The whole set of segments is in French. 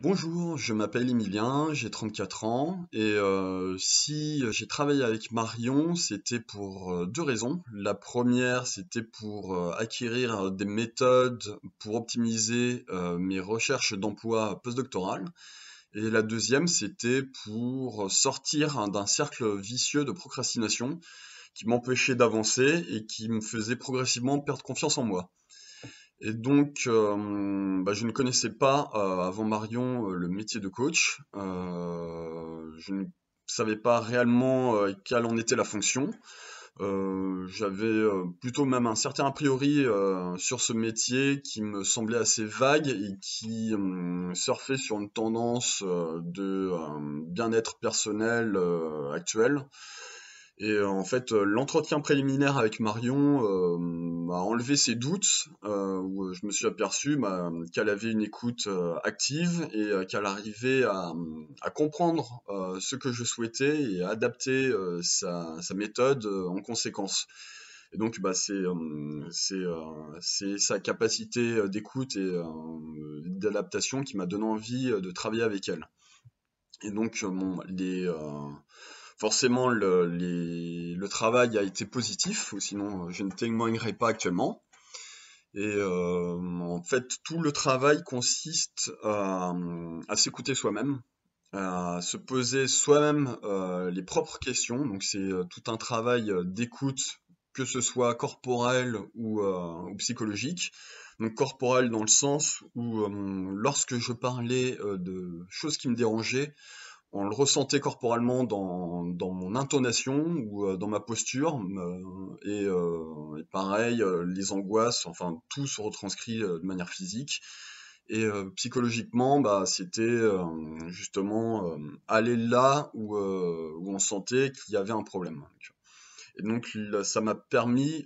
Bonjour, je m'appelle Emilien, j'ai 34 ans et si j'ai travaillé avec Marion, c'était pour deux raisons. La première, c'était pour acquérir des méthodes pour optimiser mes recherches d'emploi postdoctorales. Et la deuxième, c'était pour sortir d'un cercle vicieux de procrastination qui m'empêchait d'avancer et qui me faisait progressivement perdre confiance en moi. Et donc, je ne connaissais pas avant Marion le métier de coach. Je ne savais pas réellement quelle en était la fonction. J'avais plutôt même un certain a priori sur ce métier qui me semblait assez vague et qui surfait sur une tendance de bien-être personnel actuel. Et en fait, l'entretien préliminaire avec Marion m'a enlevé ses doutes, où je me suis aperçu qu'elle avait une écoute active et qu'elle arrivait à comprendre ce que je souhaitais et à adapter sa méthode en conséquence. Et donc, c'est sa capacité d'écoute et d'adaptation qui m'a donné envie de travailler avec elle. Et donc, forcément, le travail a été positif, ou sinon je ne témoignerai pas actuellement. Et en fait, tout le travail consiste à s'écouter soi-même, à se poser soi-même les propres questions. Donc c'est tout un travail d'écoute, que ce soit corporel ou psychologique. Donc corporel dans le sens où lorsque je parlais de choses qui me dérangeaient, on le ressentait corporellement dans mon intonation ou dans ma posture. Et pareil, les angoisses, enfin tout se retranscrit de manière physique. Et psychologiquement, c'était justement aller là où on sentait qu'il y avait un problème. Et donc là, ça m'a permis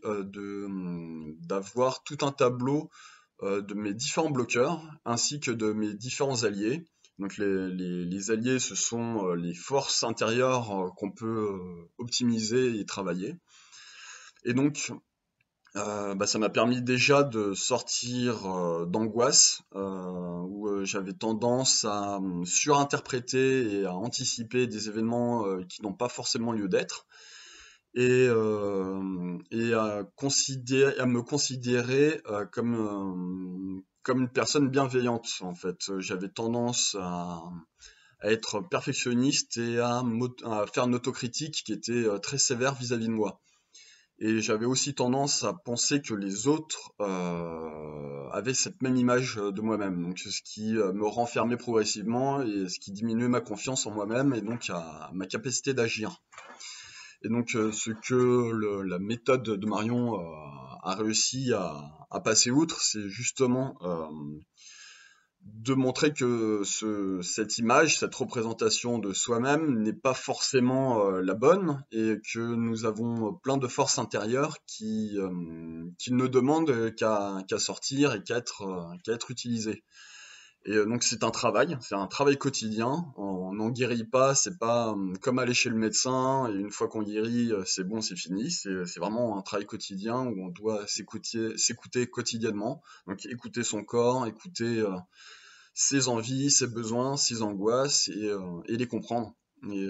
d'avoir tout un tableau de mes différents bloqueurs ainsi que de mes différents alliés. Donc les alliés, ce sont les forces intérieures qu'on peut optimiser et travailler. Et donc, ça m'a permis déjà de sortir d'angoisse, où j'avais tendance à surinterpréter et à anticiper des événements qui n'ont pas forcément lieu d'être et à me considérer comme une personne bienveillante en fait. J'avais tendance à être perfectionniste et à faire une autocritique qui était très sévère vis-à-vis de moi. Et j'avais aussi tendance à penser que les autres avaient cette même image de moi-même, donc ce qui me renfermait progressivement et ce qui diminuait ma confiance en moi-même et donc ma capacité d'agir. Et donc, ce que la méthode de Marion a réussi à passer outre, c'est justement de montrer que cette image, cette représentation de soi-même n'est pas forcément la bonne et que nous avons plein de forces intérieures qui ne demandent qu'à sortir et qu'à être utilisées. Et donc c'est un travail quotidien. On n'en guérit pas, c'est pas comme aller chez le médecin et une fois qu'on guérit, c'est bon, c'est fini. C'est vraiment un travail quotidien où on doit s'écouter quotidiennement. Donc écouter son corps, écouter ses envies, ses besoins, ses angoisses et les comprendre. Et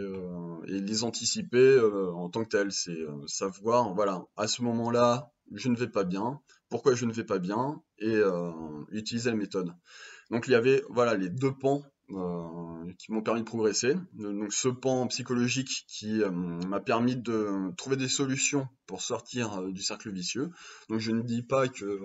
les anticiper en tant que tel, c'est savoir, voilà, à ce moment-là, je ne vais pas bien, pourquoi je ne vais pas bien, et utiliser la méthode. Donc il y avait voilà les deux pans qui m'ont permis de progresser. Donc ce pan psychologique qui m'a permis de trouver des solutions pour sortir du cercle vicieux. Donc je ne dis pas que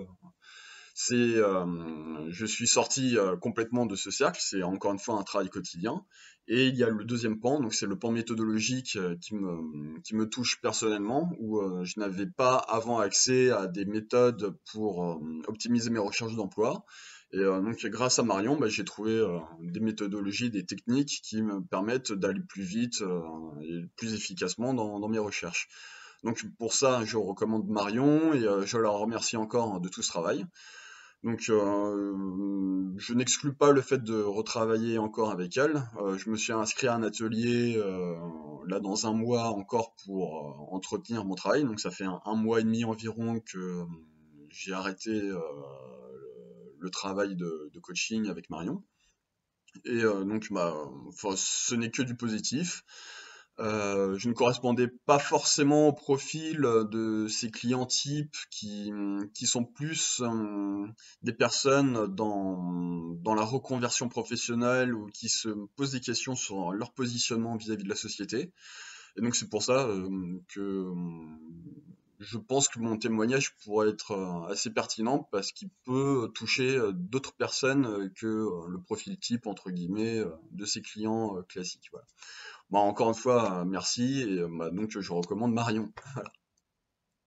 je suis sorti complètement de ce cercle, c'est encore une fois un travail quotidien. Et il y a le deuxième pan, donc c'est le pan méthodologique qui me touche personnellement, où je n'avais pas avant accès à des méthodes pour optimiser mes recherches d'emploi. Et donc grâce à Marion, j'ai trouvé des méthodologies, des techniques qui me permettent d'aller plus vite et plus efficacement dans mes recherches. Donc pour ça, je recommande Marion et je la remercie encore de tout ce travail. Donc, je n'exclus pas le fait de retravailler encore avec elle. Je me suis inscrit à un atelier là dans un mois encore pour entretenir mon travail. Donc, ça fait un mois et demi environ que j'ai arrêté le travail de coaching avec Marion. Et donc, enfin, ce n'est que du positif. Je ne correspondais pas forcément au profil de ces clients types qui sont plus des personnes dans la reconversion professionnelle ou qui se posent des questions sur leur positionnement vis-à-vis de la société. Et donc c'est pour ça que je pense que mon témoignage pourrait être assez pertinent parce qu'il peut toucher d'autres personnes que le profil type, entre guillemets, de ces clients classiques. Voilà. Encore une fois, merci et donc je recommande Marion.